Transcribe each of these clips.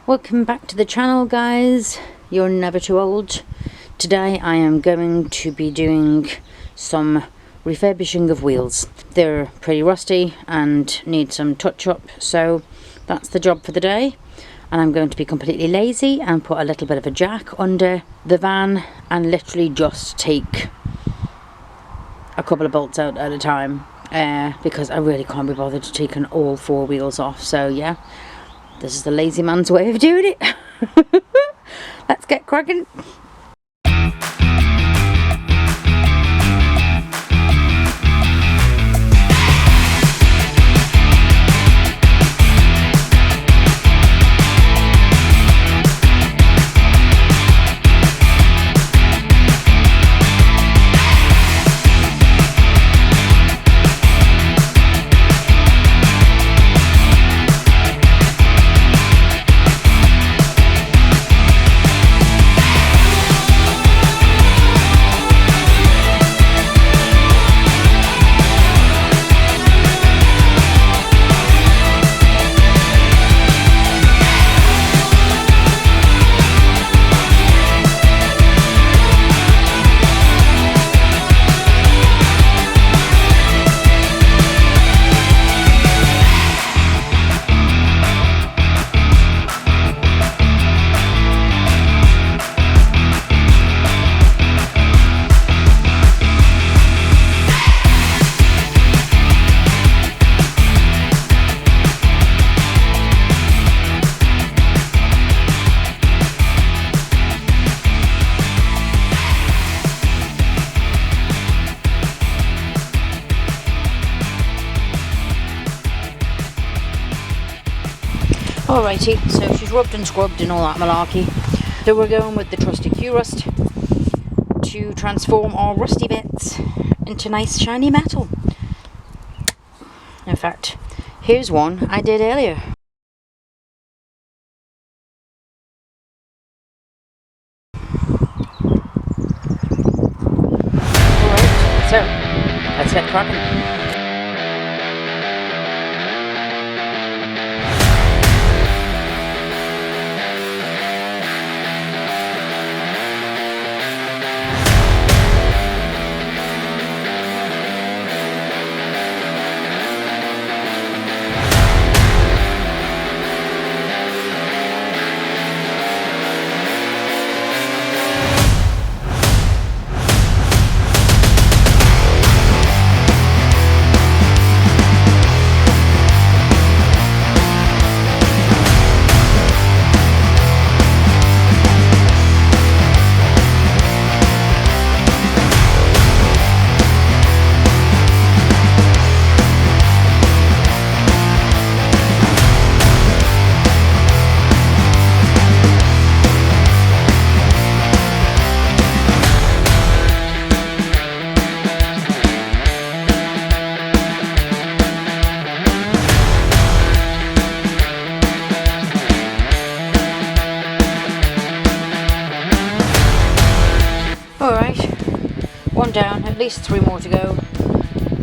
Welcome back to the channel, guys. You're never too old. Today I am going to be doing some refurbishing of wheels. They're pretty rusty and need some touch up, so that's the job for the day. And I'm going to be completely lazy and put a little bit of a jack under the van and literally just take a couple of bolts out at a time, because I really can't be bothered to taking all four wheels off. So yeah, this is the lazy man's way of doing it. Let's get cracking. Alrighty, so she's rubbed and scrubbed and all that malarkey. So we're going with the trusty Q-Rust to transform our rusty bits into nice shiny metal. In fact, here's one I did earlier. Alright, so let's get cracking. Alright, one down, at least 3 more to go.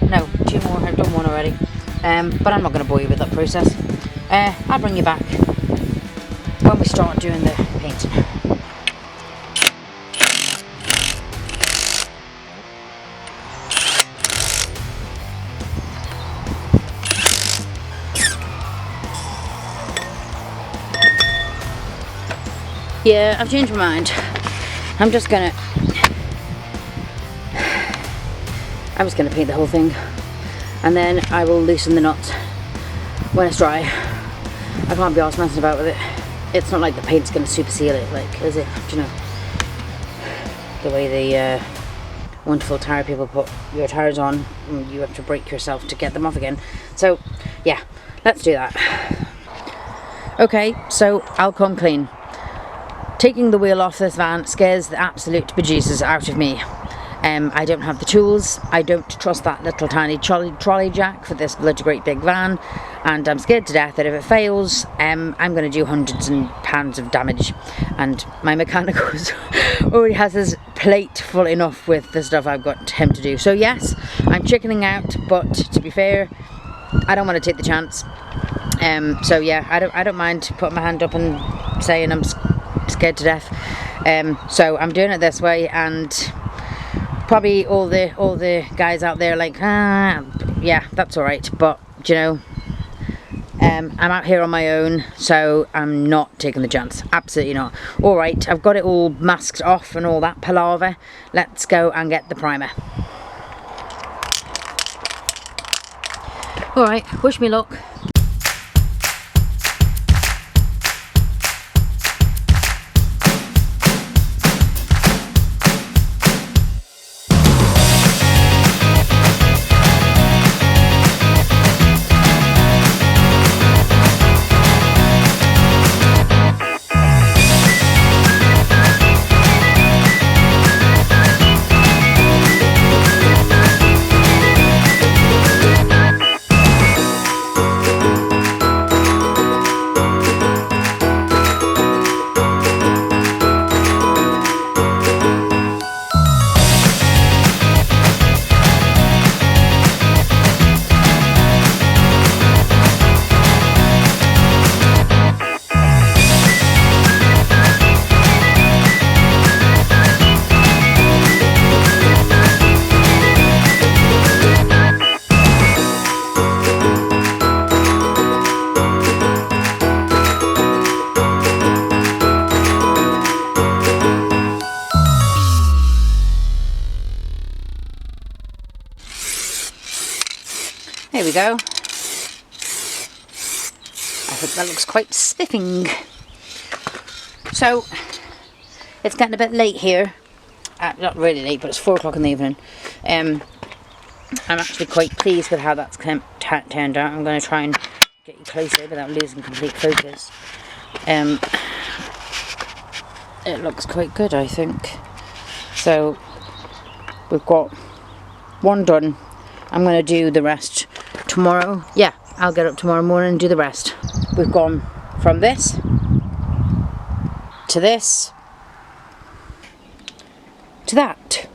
No, 2 more, I've done one already. But I'm not going to bore you with that process. I'll bring you back when we start doing the painting. Yeah, I've changed my mind. I'm just gonna paint the whole thing, and then I will loosen the nuts when it's dry. I can't be arsed messing about with it. It's not like the paint's gonna super seal it, like, is it? Do you know? The way the wonderful tire people put your tires on, and you have to break yourself to get them off again. So, yeah, let's do that. Okay, so I'll come clean. Taking the wheel off this van scares the absolute bejesus out of me. I don't have the tools. I don't trust that little tiny trolley jack for this bloody great big van, and I'm scared to death that if it fails, I'm going to do hundreds of pounds of damage. And my mechanic already has his plate full enough with the stuff I've got him to do. So yes, I'm chickening out, but to be fair, I don't want to take the chance. So yeah, I don't mind putting my hand up and saying I'm scared to death. So I'm doing it this way, and probably all the guys out there are like, yeah, that's all right, but you know, I'm out here on my own, so I'm not taking the chance. Absolutely not. All right, I've got it all masked off and all that palaver. Let's go and get the primer. All right, wish me luck. There we go. I think that looks quite spiffing. So, it's getting a bit late here. Not really late, but it's 4 o'clock in the evening. I'm actually quite pleased with how that's turned out. I'm going to try and get you closer without losing complete focus. It looks quite good, I think. So, we've got one done. I'm going to do the rest tomorrow. Yeah, I'll get up tomorrow morning and do the rest. We've gone from this to this to that.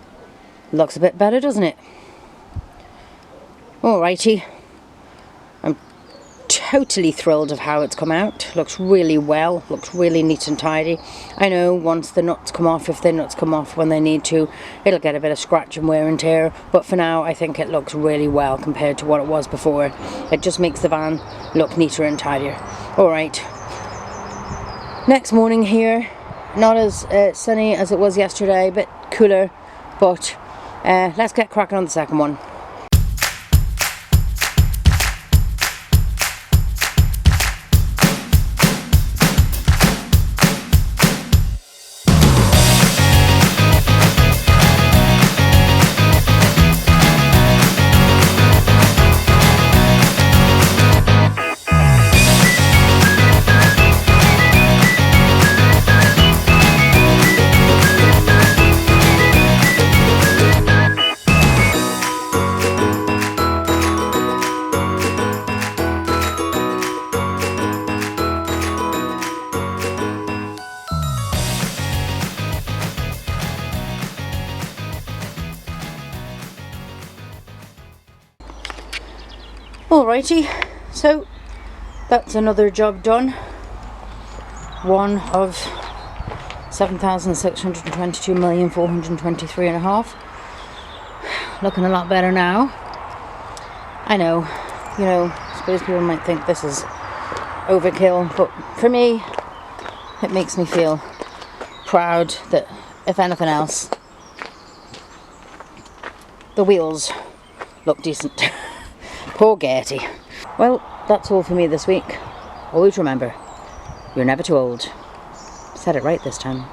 Looks a bit better, doesn't it? Alrighty. I'm totally thrilled of how it's come out. Looks really well. Looks really neat and tidy. I know once the nuts come off, if the nuts come off when they need to, it'll get a bit of scratch and wear and tear. But for now, I think it looks really well compared to what it was before. It just makes the van look neater and tidier. Alright. Next morning here. Not as sunny as it was yesterday. A bit cooler. But let's get cracking on the second one. Alrighty, so that's another job done. One of 7,622,423.5. Looking a lot better now. I know, you know, I suppose people might think this is overkill, but for me, it makes me feel proud that, if anything else, the wheels look decent. Poor Gertie. Well, that's all for me this week. Always remember, you're never too old. Said it right this time.